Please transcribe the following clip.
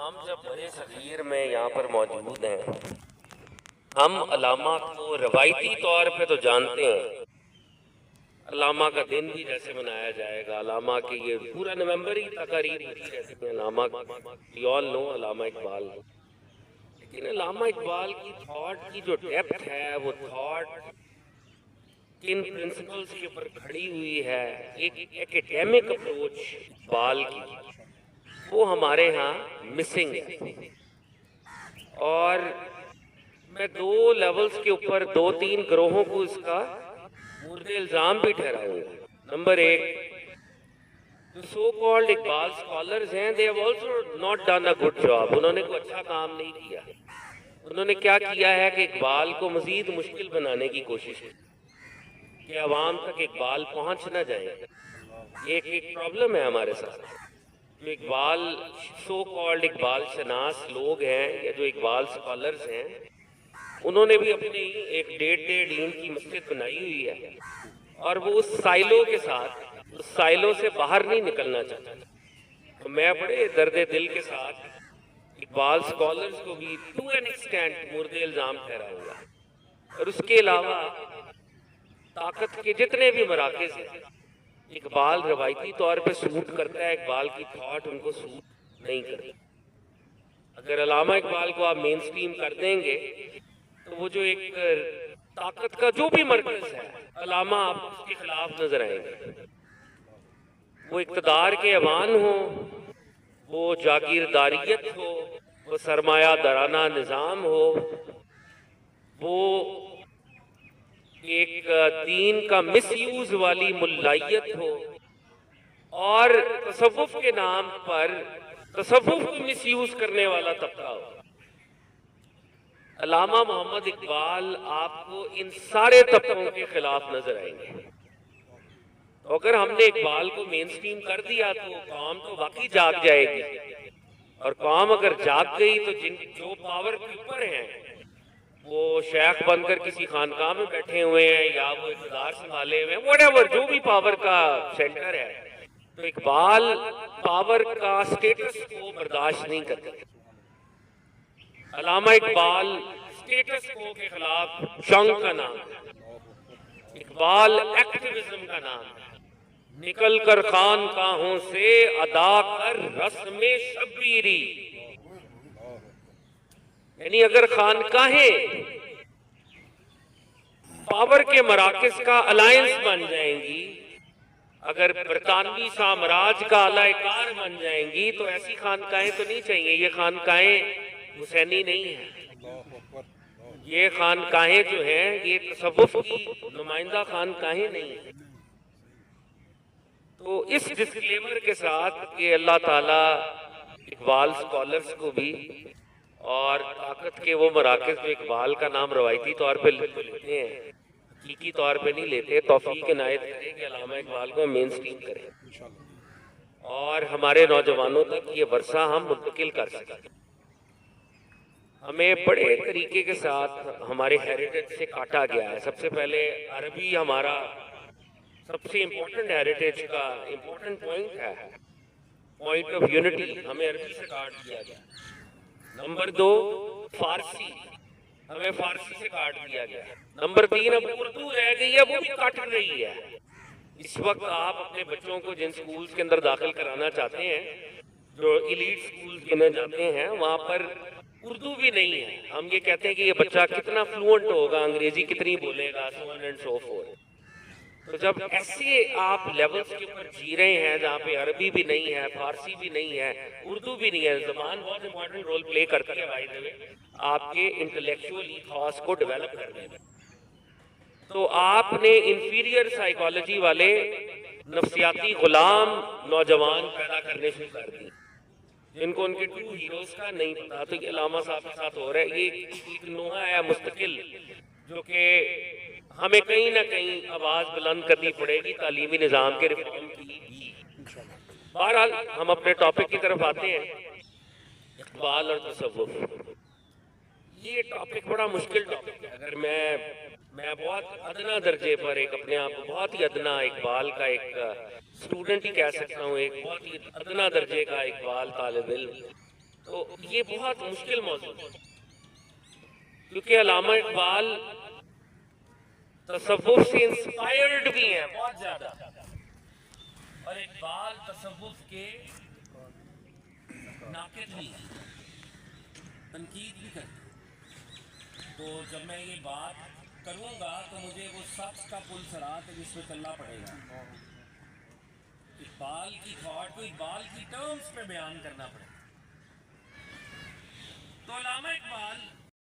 ہم جب بڑے صغیر میں یہاں پر موجود ہیں، ہم علامہ کو روایتی طور پہ تو جانتے ہیں. علامہ کا دن بھی جیسے منایا جائے گا، علامہ کے یہ پورا نومبر ہی تقاریب ہوتی رہتی ہیں. علامہ you all know علامہ اقبال، لیکن علامہ اقبال کی تھاٹ کی جو ڈیپتھ ہے، وہ تھاٹ کن پرنسپلز کے اوپر کھڑی ہوئی ہے، ایک ایکیڈیمک اپروچ اقبال کی، وہ ہمارے ہاں مسنگ ہے. اور میں دو لیولز کے اوپر دو تین گروہوں کو اس کا مورد الزام بھی ٹھہراؤں گا. نمبر ایک، جو سو کالڈ اقبال اسکالرز ہیں، they have also not done a good job. انہوں نے کوئی اچھا کام نہیں کیا. انہوں نے کیا کیا ہے کہ اقبال کو مزید مشکل بنانے کی کوشش کی کہ عوام تک اقبال پہنچ نہ جائیں. ایک پرابلم ہے ہمارے ساتھ. جو اقبال سو کالڈ اقبال شناس لوگ ہیں یا جو اقبال اسکالرز ہیں، انہوں نے بھی اپنی ایک 1.5 دین کی مسجد بنائی ہوئی ہے، اور وہ اس سائلو کے ساتھ، اس سائلو سے باہر نہیں نکلنا چاہتا. تو میں بڑے درد دل کے ساتھ اقبال اسکالرز کو بھی ٹو این ایکسٹینٹ مورد الزام ٹھہراؤں گا. اور اس کے علاوہ طاقت کے جتنے بھی مراکز ہیں، اقبال روایتی طور پہ سوٹ کرتا ہے، اقبال کی تھاٹ ان کو سوٹ نہیں کرتی. اگر علامہ اقبال کو آپ مین سٹریم کر دیں گے تو وہ جو ایک طاقت کا جو بھی مرکز ہے، علامہ آپ اس کے خلاف نظر آئیں گے. وہ اقتدار کے ایوان ہو، وہ جاگیرداریت ہو، وہ سرمایہ دارانہ نظام ہو، وہ ایک دین کا مس یوز والی ملائیت ہو، اور تصوف کے نام پر تصوف کو مس یوز کرنے والا طبقہ ہو. علامہ محمد اقبال آپ کو ان سارے طبقوں کے خلاف نظر آئیں گے. تو اگر ہم نے اقبال کو مین سٹریم کر دیا تو قوم تو واقعی جاگ جائے گی. اور قوم اگر جاگ گئی تو جو پاور کے اوپر ہیں، وہ شیخ بن کر کسی خانقاہ میں بیٹھے ہوئے ہیں یا وہ اقتدار سنبھالے ہوئے ہیں، وٹ ایور جو بھی پاور کا سینٹر ہے، تو اقبال پاور کا سٹیٹس کو برداشت نہیں کرتے. علامہ اقبال سٹیٹس کو کے خلاف جنگ کا نام ہے، اقبال ایکٹیوزم کا نام ہے. نکل کر خانقاہوں سے ادا کر رسم شبیری، یعنی اگر خانقاہیں پاور کے مراکز کا الائنس بن جائیں گی، اگر برطانوی سامراج کا اعلی کار بن جائیں گی، تو ایسی خانقاہیں تو نہیں چاہیے. یہ خانقاہیں حسینی نہیں ہیں، یہ خانقاہیں جو ہیں یہ تصوف کی نمائندہ خانقاہیں نہیں ہیں. تو اس ڈسکلیمر کے ساتھ کہ اللہ تعالیٰ اقبال اسکالرز کو بھی اور طاقت کے وہ مراکز جو اقبال کا نام روایتی طور پہ لیتے ہیں، حقیقی طور پہ نہیں لیتے، توفیق عنایت کرے کہ علامہ اقبال کو مین سٹریم کریں اور ہمارے نوجوانوں تک یہ ورثہ ہم منتقل کر سکیں. ہمیں بڑے طریقے کے ساتھ ہمارے ہیریٹیج سے کاٹا گیا ہے. سب سے پہلے عربی ہمارا سب سے امپورٹنٹ ہیریٹیج کا امپورٹنٹ پوائنٹ ہے، پوائنٹ آف یونٹی، ہمیں عربی سے کاٹ دیا گیا. نمبر 2، فارسی، ہمیں فارسی سے کاٹ دیا گیا. نمبر 3، اب اردو رہ گئی ہے، وہ بھی کٹ رہی ہے. اس وقت آپ اپنے بچوں کو جن سکولز کے اندر داخل کرانا چاہتے ہیں، جو ایلیٹ سکولز گنے جاتے ہیں، وہاں پر اردو بھی نہیں ہے. ہم یہ کہتے ہیں کہ یہ بچہ کتنا فلوئنٹ ہوگا، انگریزی کتنی بولے گا، so on and so forth. تو جب ایسے آپ لیولز کے اوپر جی رہے ہیں جہاں پہ عربی بھی نہیں ہے، فارسی بھی نہیں ہے، اردو بھی نہیں ہے، زبان بہت امپورٹنٹ رول پلے کرتی ہے بائی دی وے آپ کے انٹلیکچوئل ایتھوس کو ڈیولپ کرنے میں. تو آپ نے انفیریئر سائیکالوجی والے نفسیاتی غلام نوجوان پیدا کرنے شروع کر دی، جن کو ان کے ٹرو ہیروز کا نہیں پتا. تو یہ علامہ صاحب کے ساتھ ہو رہا ہے. یہ ایک نوحہ ہے مستقل جو کہ ہمیں کہیں نہ کہیں آواز بلند کرنی پڑے گی تعلیمی نظام کے ریفارم کی. بہرحال ہم اپنے ٹاپک کی طرف آتے ہیں، اقبال اور تصوف. یہ ٹاپک بڑا مشکل ٹاپک ہے. اگر میں بہت ادنا درجے پر ایک اپنے آپ کو بہت ہی ادنا اقبال کا ایک اسٹوڈنٹ ہی کہہ سکتا ہوں، ایک بہت ہی ادنا درجے کا اقبال طالب علم. تو یہ بہت مشکل موضوع ہے، کیونکہ علامہ اقبال تصوف سے انسپائرڈ بھی ہیں بہت زیادہ، اور اقبال تصوف کے ناقد بھی ہیں، تنقید بھی کرتے ہیں۔ تو جب میں یہ بات کروں گا تو مجھے وہ سخت کا پل صراط ہے جس پہ چلنا پڑے گا، اقبال کی تھاٹ کو اقبال کی ٹرمز پہ بیان کرنا پڑے گا۔ تو علامہ اقبال